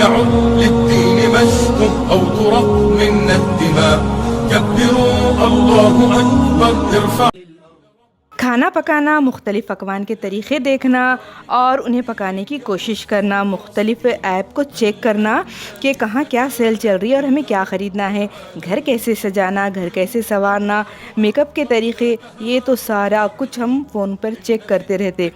مجمع للدين مشق أو ترق منا الدماء كبروا الله أكبر ارفع. کھانا پکانا، مختلف پکوان کے طریقے دیکھنا اور انہیں پکانے کی کوشش کرنا، مختلف ایپ کو چیک کرنا کہ کہاں کیا سیل چل رہی ہے اور ہمیں کیا خریدنا ہے، گھر کیسے سجانا، گھر کیسے سنوارنا، میک اپ کے طریقے، یہ تو سارا کچھ ہم فون پر چیک کرتے رہتے.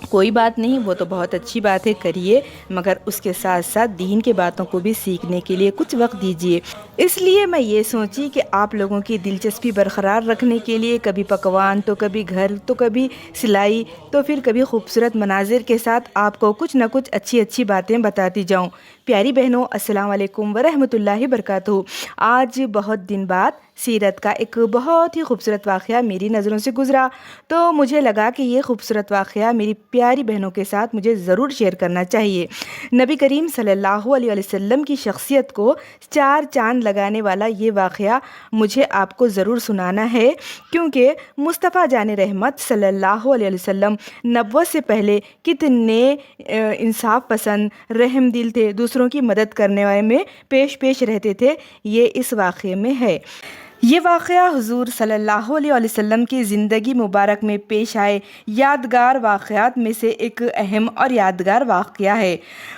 کوئی بات نہیں، وہ تو بہت اچھی بات ہے، کریے، مگر اس کے ساتھ ساتھ دین کے باتوں کو بھی سیکھنے کے لیے کچھ وقت دیجیے. اس لیے میں یہ سوچی کہ آپ لوگوں کی دلچسپی برقرار رکھنے کے لیے کبھی پکوان تو کبھی گھر تو کبھی سلائی تو پھر کبھی خوبصورت مناظر کے ساتھ آپ کو کچھ نہ کچھ اچھی باتیں بتاتی جاؤں. پیاری بہنوں، السلام علیکم ورحمۃ اللہ وبرکاتہ. آج بہت دن بعد سیرت کا ایک بہت ہی خوبصورت واقعہ میری نظروں سے گزرا، تو مجھے لگا کہ یہ خوبصورت واقعہ میری پیاری بہنوں کے ساتھ مجھے ضرور شیئر کرنا چاہیے. نبی کریم صلی اللہ علیہ وسلم کی شخصیت کو 4 چاند لگانے والا یہ واقعہ مجھے آپ کو ضرور سنانا ہے، کیونکہ مصطفیٰ جان رحمت صلی اللہ علیہ وسلم نبوت سے پہلے کتنے انصاف پسند، رحم دل تھے، دوسروں کی مدد کرنے والے میں پیش رہتے تھے. یہ اس واقعے میں ہے. یہ واقعہ حضور صلی اللہ علیہ وسلم کی زندگی مبارک میں پیش آئے یادگار واقعات میں سے ایک اہم اور یادگار واقعہ ہے.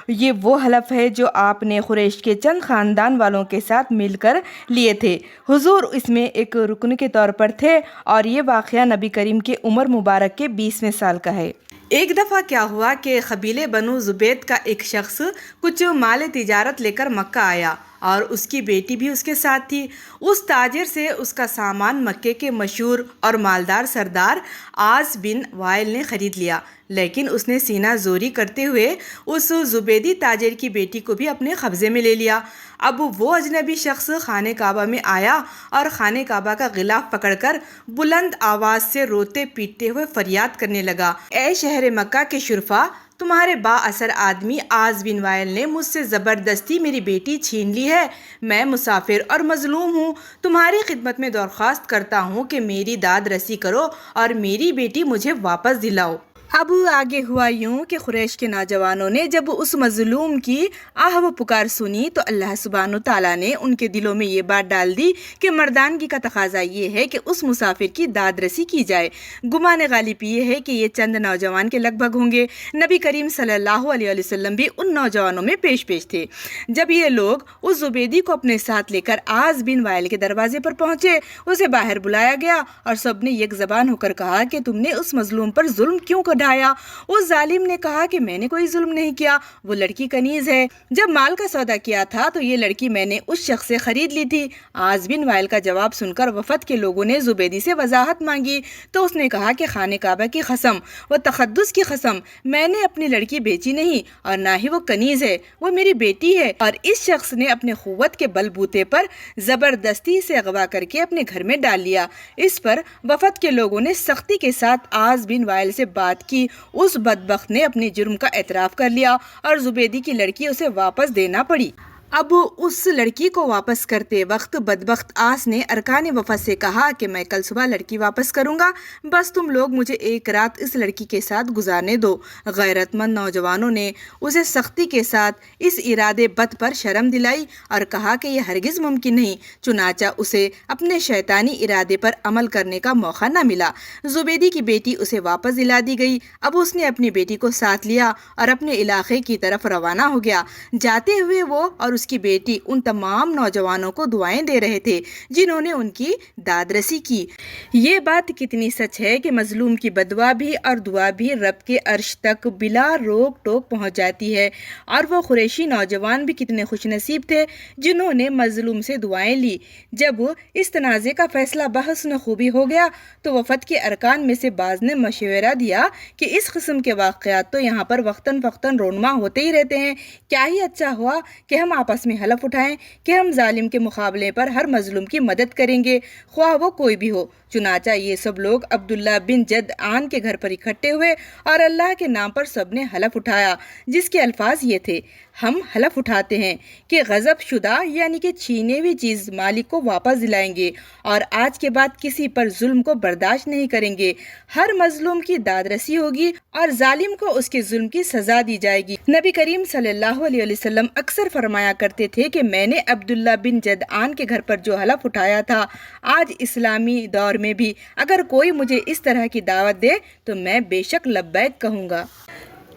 یہ وہ حلف ہے جو آپ نے قریش کے چند خاندان والوں کے ساتھ مل کر لیے تھے. حضور اس میں ایک رکن کے طور پر تھے اور یہ واقعہ نبی کریم کے عمر مبارک کے 20ویں سال کا ہے. ایک دفعہ کیا ہوا کہ قبیلے بنو زبید کا ایک شخص کچھ مال تجارت لے کر مکہ آیا اور اس کی بیٹی بھی اس کے ساتھ تھی. اس تاجر سے اس کا سامان مکے کے مشہور اور مالدار سردار عاص بن وائل نے خرید لیا، لیکن اس نے سینہ زوری کرتے ہوئے اس زبیدی تاجر کی بیٹی کو بھی اپنے قبضے میں لے لیا. اب وہ اجنبی شخص خانہ کعبہ میں آیا اور خانہ کعبہ کا غلاف پکڑ کر بلند آواز سے روتے پیٹتے ہوئے فریاد کرنے لگا، اے شہر مکہ کے شرفا، تمہارے با اثر آدمی عاص بن وائل نے مجھ سے زبردستی میری بیٹی چھین لی ہے. میں مسافر اور مظلوم ہوں. تمہاری خدمت میں درخواست کرتا ہوں کہ میری داد رسی کرو اور میری بیٹی مجھے واپس دلاؤ. اب آگے ہوا یوں کہ قریش کے نوجوانوں نے جب اس مظلوم کی آہ و پکار سنی تو اللہ سبحانہ تعالیٰ نے ان کے دلوں میں یہ بات ڈال دی کہ مردانگی کا تقاضا یہ ہے کہ اس مسافر کی داد رسی کی جائے. گمان غالب یہ ہے کہ یہ چند نوجوان کے لگ بھگ ہوں گے. نبی کریم صلی اللہ علیہ وسلم بھی ان نوجوانوں میں پیش تھے. جب یہ لوگ اس زبیدی کو اپنے ساتھ لے کر عاص بن وائل کے دروازے پر پہنچے، اسے باہر بلایا گیا اور سب نے یک زبان ہو کر کہا کہ تم نے اس مظلوم پر ظلم کیوں ڈھایا؟ اس ظالم نے کہا کہ میں نے کوئی ظلم نہیں کیا، وہ لڑکی کنیز ہے. جب مال کا سودا کیا تھا تو یہ لڑکی میں نے اس شخص سے خرید لی تھی. عاص بن وائل کا جواب سن کر وفد کے لوگوں نے زبیدی سے وضاحت مانگی تو اس نے کہا کہ خانہ کعبہ کی قسم و تقدس کی قسم، میں نے اپنی لڑکی بیچی نہیں اور نہ ہی وہ کنیز ہے، وہ میری بیٹی ہے. اور اس شخص نے اپنے قوت کے بل بوتے پر زبردستی سے اغوا کر کے اپنے گھر میں ڈال لیا. اس پر وفد کے لوگوں نے سختی کے ساتھ عاص بن وائل سے بات کی. اس بدبخت نے اپنے جرم کا اعتراف کر لیا اور زبیدی کی لڑکی اسے واپس دینا پڑی. اب اس لڑکی کو واپس کرتے وقت بدبخت عاص نے ارکان وفد سے کہا کہ میں کل صبح لڑکی واپس کروں گا، بس تم لوگ مجھے ایک رات اس لڑکی کے ساتھ گزارنے دو. غیرت مند نوجوانوں نے اسے سختی کے ساتھ اس ارادے بد پر شرم دلائی اور کہا کہ یہ ہرگز ممکن نہیں. چنانچہ اسے اپنے شیطانی ارادے پر عمل کرنے کا موقع نہ ملا. زبیدی کی بیٹی اسے واپس دلا دی گئی. اب اس نے اپنی بیٹی کو ساتھ لیا اور اپنے علاقے کی طرف روانہ ہو گیا. جاتے ہوئے وہ اور اس کی بیٹی ان تمام نوجوانوں کو دعائیں دے رہے تھے جنہوں نے ان کی داد رسی کی. یہ بات کتنی سچ ہے کہ مظلوم کی بدوا بھی اور دعا بھی رب کے عرش تک بلا روک ٹوک پہنچ جاتی ہے. اور وہ قریشی نوجوان بھی کتنے خوش نصیب تھے جنہوں نے مظلوم سے دعائیں لی. جب اس تنازع کا فیصلہ بحسن خوبی ہو گیا تو وفد کے ارکان میں سے بعض نے مشورہ دیا کہ اس قسم کے واقعات تو یہاں پر وقتاً فوقتاً رونما ہوتے ہی رہتے ہیں، کیا ہی اچھا ہوا کہ ہم آپس میں حلف اٹھائیں کہ ہم ظالم کے مقابلے پر ہر مظلوم کی مدد کریں گے، خواہ وہ کوئی بھی ہو. چنانچہ یہ سب لوگ عبداللہ بن جدعان کے گھر پر اکٹھے ہوئے اور اللہ کے نام پر سب نے حلف اٹھایا، جس کے الفاظ یہ تھے: ہم حلف اٹھاتے ہیں کہ غضب شدہ یعنی کہ چھینے ہوئی چیز مالک کو واپس دلائیں گے اور آج کے بعد کسی پر ظلم کو برداشت نہیں کریں گے۔ ہر مظلوم کی داد رسی ہوگی اور ظالم کو اس کے ظلم کی سزا دی جائے گی۔ نبی کریم صلی اللہ علیہ وسلم اکثر فرمایا کرتے تھے کہ میں نے عبداللہ بن جدعان کے گھر پر جو حلف اٹھایا تھا، آج اسلامی دور میں بھی اگر کوئی مجھے اس طرح کی دعوت دے تو میں بے شک لبیک کہوں گا۔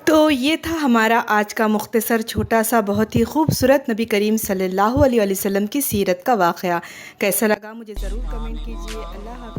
تو یہ تھا ہمارا آج کا مختصر چھوٹا سا بہت ہی خوبصورت نبی کریم صلی اللہ علیہ وسلم کی سیرت کا واقعہ۔ کیسا لگا مجھے ضرور کمنٹ کیجیے۔ اللہ حافظ۔